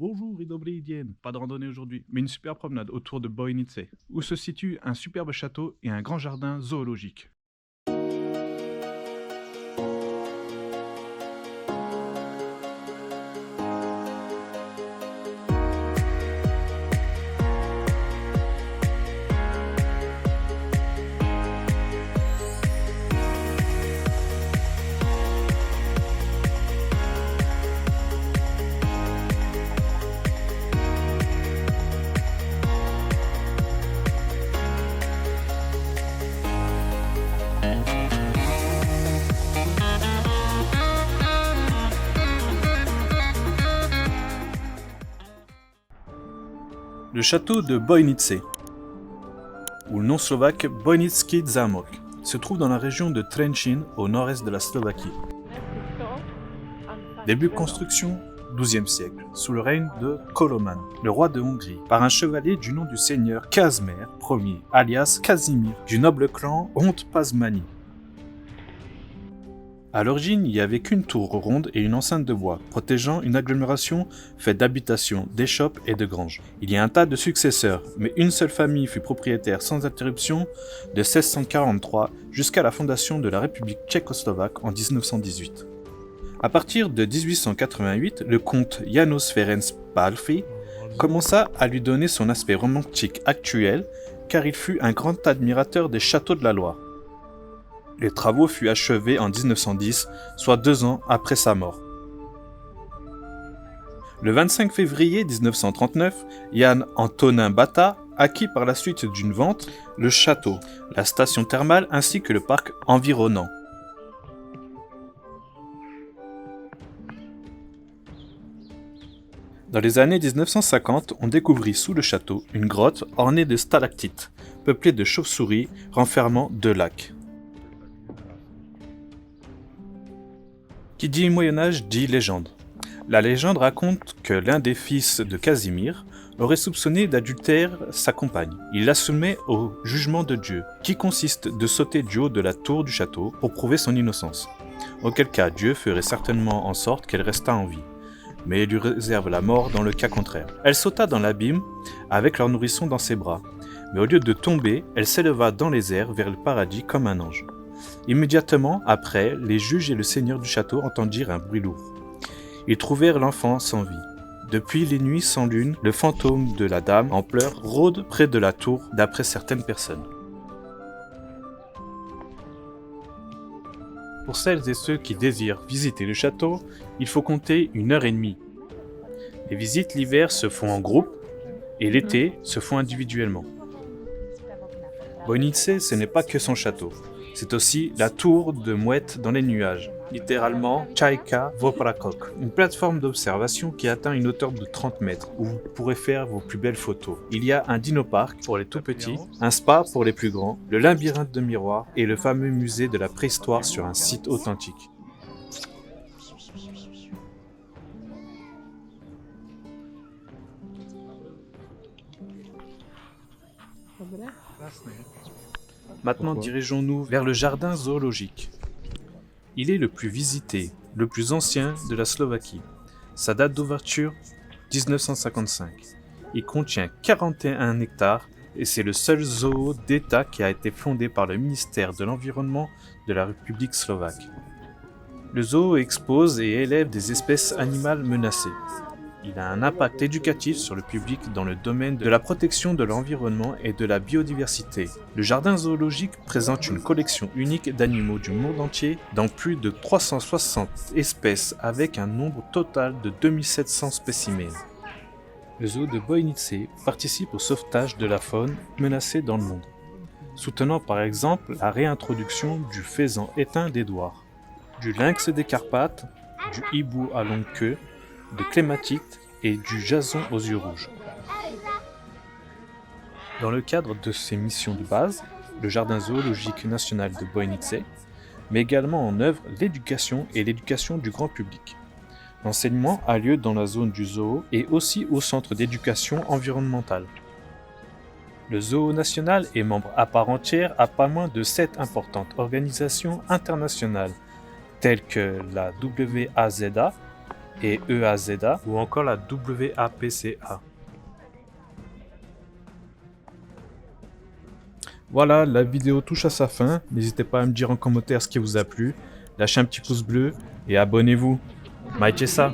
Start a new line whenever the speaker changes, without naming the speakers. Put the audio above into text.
Bonjour Idobridienne, pas de randonnée aujourd'hui, mais une super promenade autour de Bojnice, où se situe un superbe château et un grand jardin zoologique. Le château de Bojnice, ou le nom slovaque Bojnický zámok, se trouve dans la région de Trenčín au nord-est de la Slovaquie. Début de construction, XIIe siècle, sous le règne de Koloman, le roi de Hongrie, par un chevalier du nom du seigneur Kazmer Ier, alias Casimir, du noble clan Hontpázmány. À l'origine, il n'y avait qu'une tour ronde et une enceinte de bois, protégeant une agglomération faite d'habitations, d'échoppes et de granges. Il y a un tas de successeurs, mais une seule famille fut propriétaire sans interruption de 1643 jusqu'à la fondation de la République tchécoslovaque en 1918. À partir de 1888, le comte János Ferenc Pálffy commença à lui donner son aspect romantique actuel, car il fut un grand admirateur des châteaux de la Loire. Les travaux furent achevés en 1910, soit 2 ans après sa mort. Le 25 février 1939, Jan Antonín Bata acquit par la suite d'une vente le château, la station thermale ainsi que le parc environnant. Dans les années 1950, on découvrit sous le château une grotte ornée de stalactites, peuplée de chauves-souris renfermant 2 lacs. Qui dit Moyen-Âge dit légende. La légende raconte que l'un des fils de Casimir aurait soupçonné d'adultère sa compagne. Il la soumet au jugement de Dieu, qui consiste de sauter du haut de la tour du château pour prouver son innocence. Auquel cas, Dieu ferait certainement en sorte qu'elle restât en vie, mais il lui réserve la mort dans le cas contraire. Elle sauta dans l'abîme avec leur nourrisson dans ses bras, mais au lieu de tomber, elle s'éleva dans les airs vers le paradis comme un ange. Immédiatement après, les juges et le seigneur du château entendirent un bruit lourd. Ils trouvèrent l'enfant sans vie. Depuis les nuits sans lune, le fantôme de la dame en pleurs rôde près de la tour d'après certaines personnes. Pour celles et ceux qui désirent visiter le château, il faut compter 1h30. Les visites l'hiver se font en groupe et l'été se font individuellement. Bojnice, ce n'est pas que son château. C'est aussi la tour de mouette dans les nuages, littéralement Čajka v oblakoch, une plateforme d'observation qui atteint une hauteur de 30 mètres, où vous pourrez faire vos plus belles photos. Il y a un dino-parc pour les tout petits, un spa pour les plus grands, le labyrinthe de miroirs et le fameux musée de la préhistoire sur un site authentique. Maintenant, dirigeons-nous vers le jardin zoologique. Il est le plus visité, le plus ancien de la Slovaquie. Sa date d'ouverture, 1955. Il contient 41 hectares et c'est le seul zoo d'État qui a été fondé par le ministère de l'Environnement de la République slovaque. Le zoo expose et élève des espèces animales menacées. Il a un impact éducatif sur le public dans le domaine de la protection de l'environnement et de la biodiversité. Le jardin zoologique présente une collection unique d'animaux du monde entier dans plus de 360 espèces avec un nombre total de 2700 spécimens. Le zoo de Bojnice participe au sauvetage de la faune menacée dans le monde, soutenant par exemple la réintroduction du faisan éteint d'Édouard, du lynx des Carpates, du hibou à longue queue, de clématite et du jason aux yeux rouges. Dans le cadre de ses missions de base, le Jardin zoologique national de Bojnice met également en œuvre l'éducation et l'éducation du grand public. L'enseignement a lieu dans la zone du zoo et aussi au centre d'éducation environnementale. Le zoo national est membre à part entière à pas moins de 7 importantes organisations internationales, telles que la WAZA, et EAZA ou encore la WAPCA. Voilà, la vidéo touche à sa fin. N'hésitez pas à me dire en commentaire ce qui vous a plu. Lâchez un petit pouce bleu et abonnez-vous. Maïtchesa!